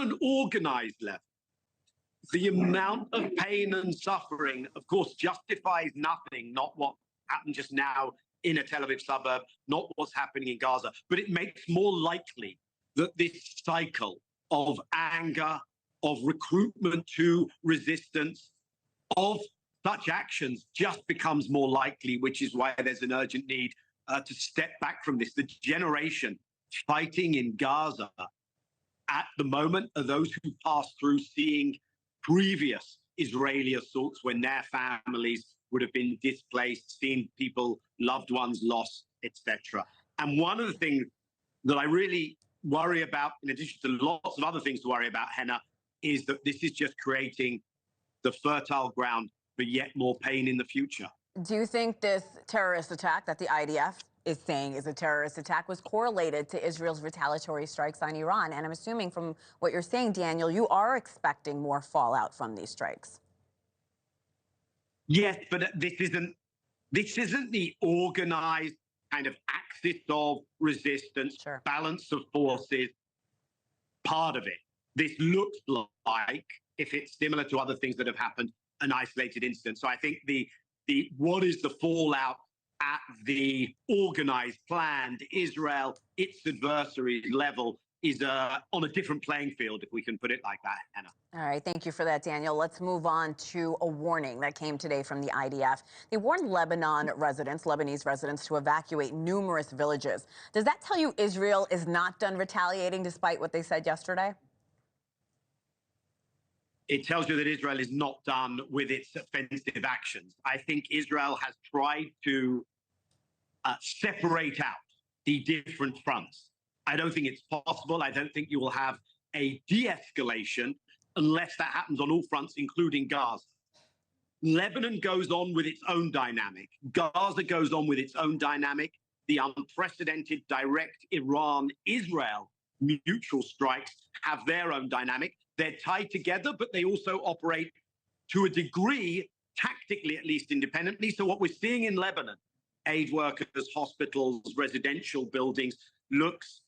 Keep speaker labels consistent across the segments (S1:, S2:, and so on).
S1: an organized level, the amount of pain and suffering, of course, justifies nothing, not what happened just now in a Tel Aviv suburb, not what's happening in Gaza, but it makes more likely that this cycle of anger, of recruitment to resistance, of such actions just becomes more likely, which is why there's an urgent need to step back from this. The generation fighting in Gaza at the moment are those who passed through seeing previous Israeli assaults when their families would have been displaced, seen people, loved ones lost, etc. And one of the things that I really worry about, in addition to lots of other things to worry about, Hena, is that this is just creating the fertile ground for yet more pain in the future.
S2: Do you think this terrorist attack that the IDF is saying is a terrorist attack was correlated to Israel's retaliatory strikes on Iran? And I'm assuming from what you're saying, Daniel, you are expecting more fallout from these strikes.
S1: Yes, but this isn't the organized kind of axis of resistance,
S2: Sure.
S1: balance of forces part of it. This looks like, if it's similar to other things that have happened, an isolated incident. So I think what is the fallout at the organized, planned Israel, its adversaries level is on a different playing field, if we can put it like that, Hena.
S2: All right, thank you for that, Daniel. Let's move on to a warning that came today from the IDF. They warned Lebanese residents, to evacuate numerous villages. Does that tell you Israel is not done retaliating despite what they said yesterday?
S1: It tells you that Israel is not done with its offensive actions. I think Israel has tried to separate out the different fronts. I don't think it's possible. I don't think you will have a de-escalation unless that happens on all fronts, including Gaza. Lebanon goes on with its own dynamic. Gaza goes on with its own dynamic. The unprecedented direct Iran-Israel mutual strikes have their own dynamic. They're tied together, but they also operate to a degree, tactically at least, independently. So what we're seeing in Lebanon, aid workers, hospitals, residential buildings, looks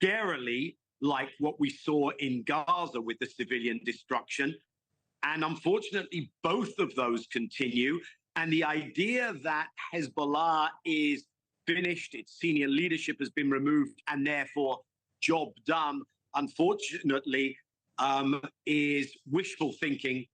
S1: scarily like what we saw in Gaza with the civilian destruction. And unfortunately, both of those continue. And the idea that Hezbollah is finished, its senior leadership has been removed, and therefore job done, unfortunately, is wishful thinking.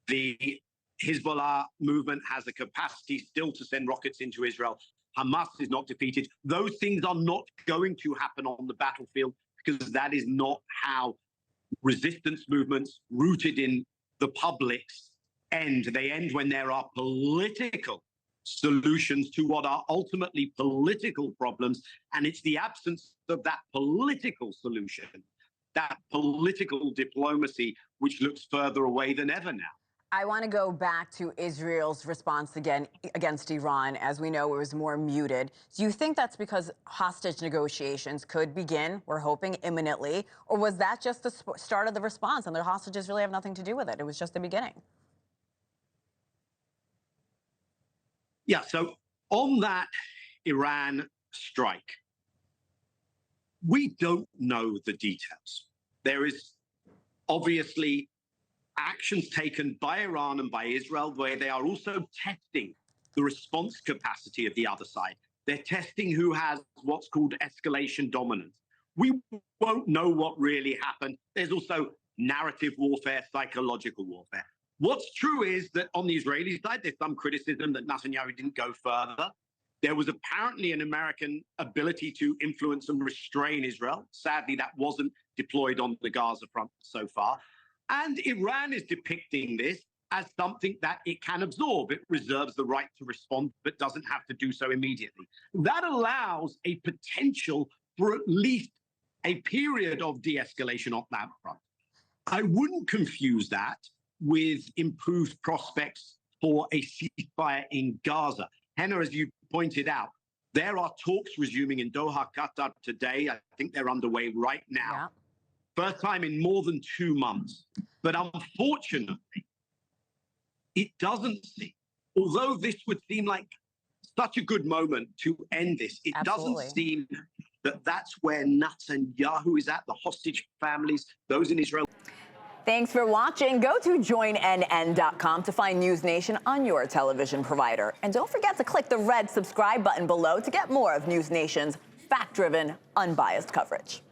S1: The Hezbollah movement has a capacity still to send rockets into Israel. Hamas is not defeated. Those things are not going to happen on the battlefield because that is not how resistance movements rooted in the public's end. They end when there are political solutions to what are ultimately political problems. And it's the absence of that political solution, that political diplomacy, which looks further away than ever now.
S2: I want to go back to Israel's response again against Iran. As we know, it was more muted. Do you think that's because hostage negotiations could begin, we're hoping, imminently? Or was that just the start of the response and the hostages really have nothing to do with it? It was just the beginning.
S1: Yeah, so on that Iran strike, we don't know the details. There is obviously actions taken by Iran and by Israel where they are also testing the response capacity of the other side. They're testing who has what's called escalation dominance. We won't know what really happened. There's also narrative warfare, psychological warfare. What's true is that on the Israeli side, there's some criticism that Netanyahu didn't go further. There was apparently an American ability to influence and restrain Israel. Sadly, that wasn't deployed on the Gaza front so far. And Iran is depicting this as something that it can absorb. It reserves the right to respond, but doesn't have to do so immediately. That allows a potential for at least a period of de-escalation on that front. I wouldn't confuse that with improved prospects for a ceasefire in Gaza. Hena, as you pointed out, there are talks resuming in Doha, Qatar today. I think they're underway right now.
S2: Yeah.
S1: First time in more than 2 months. But unfortunately, it doesn't seem, although this would seem like such a good moment to end this, it
S2: Absolutely.
S1: doesn't seem that's where Netanyahu is at, the hostage families, those in Israel.
S2: Thanks for watching. Go to joinnn.com to find NewsNation on your television provider. And don't forget to click the red subscribe button below to get more of NewsNation's fact-driven, unbiased coverage.